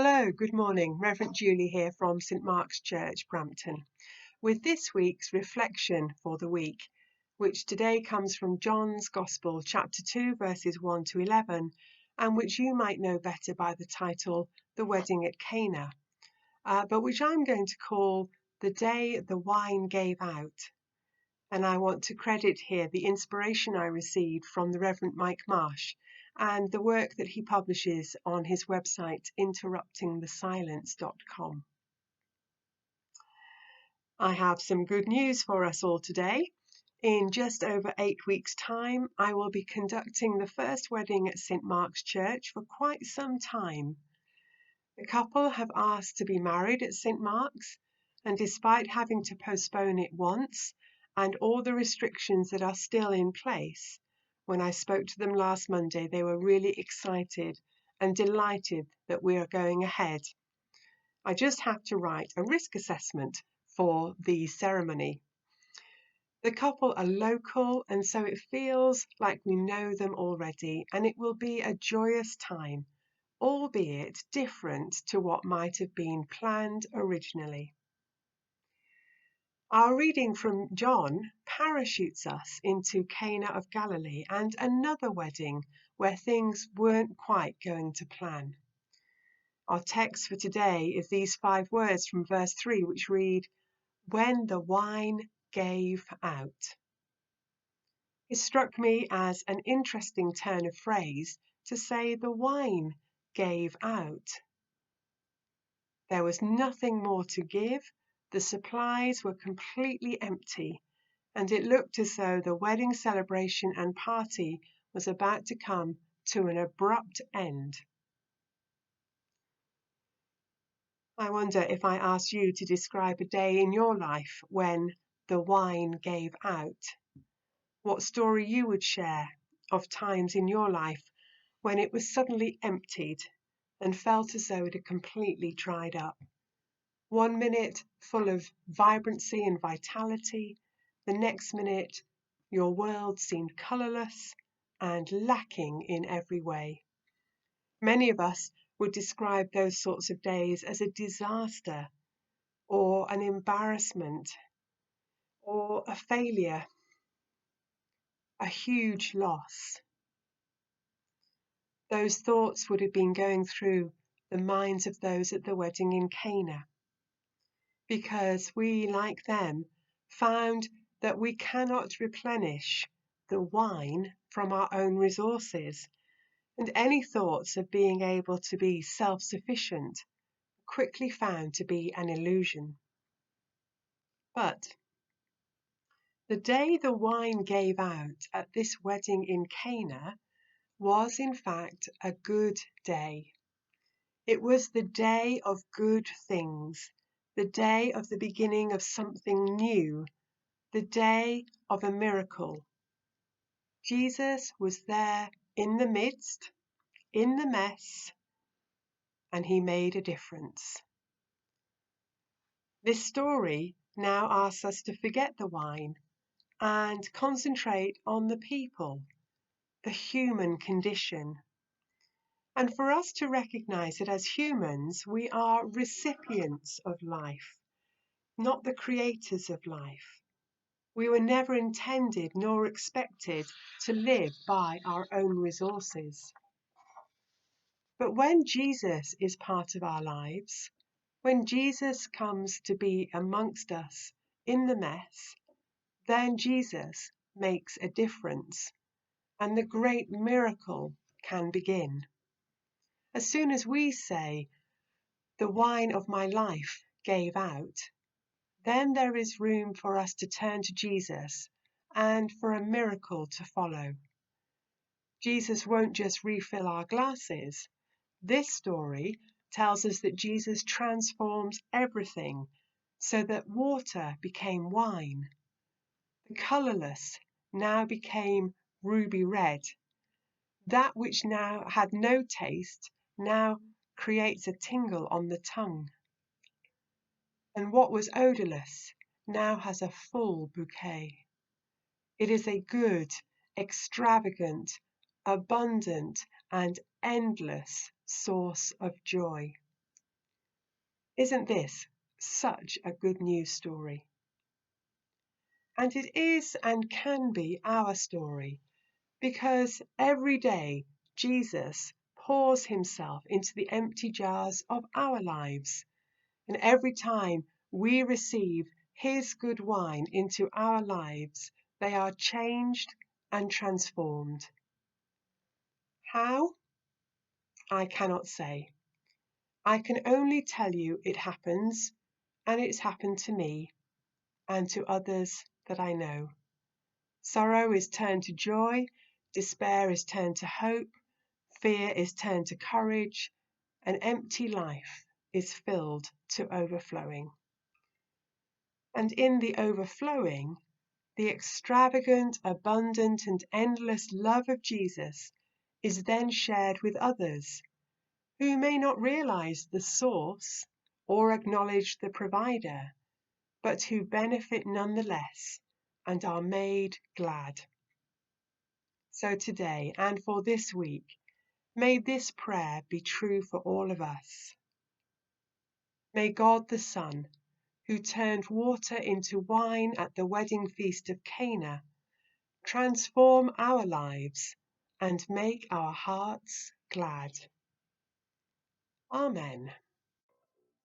Hello, good morning. Rev'd Julie here from St Mark's Church, Brampton, with this week's reflection for the week, which today comes from John's Gospel, chapter 2, verses 1 to 11, and which you might know better by the title, The Wedding at Cana, but which I'm going to call The Day the Wine Gave Out. And I want to credit here the inspiration I received from the Reverend Mike Marsh and the work that he publishes on his website, interruptingthesilence.com. I have some good news for us all today. In just over 8 weeks' time, I will be conducting the first wedding at St Mark's Church for quite some time. The couple have asked to be married at St Mark's, and despite having to postpone it once, and all the restrictions that are still in place, when I spoke to them last Monday, they were really excited and delighted that we are going ahead. I just have to write a risk assessment for the ceremony. The couple are local, and so it feels like we know them already, and it will be a joyous time, albeit different to what might have been planned originally. Our reading from John parachutes us into Cana of Galilee and another wedding where things weren't quite going to plan. Our text for today is these 5 words from verse 3, which read, "When the wine gave out." It struck me as an interesting turn of phrase to say the wine gave out. There was nothing more to give. The supplies were completely empty, and it looked as though the wedding celebration and party was about to come to an abrupt end. I wonder if I asked you to describe a day in your life when the wine gave out, what story you would share of times in your life when it was suddenly emptied and felt as though it had completely dried up. 1 minute full of vibrancy and vitality, the next minute your world seemed colourless and lacking in every way. Many of us would describe those sorts of days as a disaster or an embarrassment or a failure, a huge loss. Those thoughts would have been going through the minds of those at the wedding in Cana, because we, like them, found that we cannot replenish the wine from our own resources, and any thoughts of being able to be self-sufficient quickly found to be an illusion. But the day the wine gave out at this wedding in Cana was in fact a good day. It was the day of good things, the day of the beginning of something new, the day of a miracle. Jesus was there in the midst, in the mess, and he made a difference. This story now asks us to forget the wine and concentrate on the people, the human condition. And for us to recognize that as humans, we are recipients of life, not the creators of life. We were never intended nor expected to live by our own resources. But when Jesus is part of our lives, when Jesus comes to be amongst us in the mess, then Jesus makes a difference, and the great miracle can begin. As soon as we say, "The wine of my life gave out," then there is room for us to turn to Jesus and for a miracle to follow. Jesus won't just refill our glasses. This story tells us that Jesus transforms everything so that water became wine. The colourless now became ruby red. That which now had no taste now creates a tingle on the tongue. And what was odourless now has a full bouquet. It is a good, extravagant, abundant, and endless source of joy. Isn't this such a good news story? And it is and can be our story, because every day Jesus pours himself into the empty jars of our lives. And every time we receive his good wine into our lives, they are changed and transformed. How? I cannot say. I can only tell you it happens, and it's happened to me and to others that I know. Sorrow is turned to joy, despair is turned to hope, fear is turned to courage, an empty life is filled to overflowing. And in the overflowing, the extravagant, abundant, and endless love of Jesus is then shared with others who may not realize the source or acknowledge the provider, but who benefit nonetheless and are made glad. So today and for this week, may this prayer be true for all of us. May God the Son, who turned water into wine at the wedding feast of Cana, transform our lives and make our hearts glad. Amen.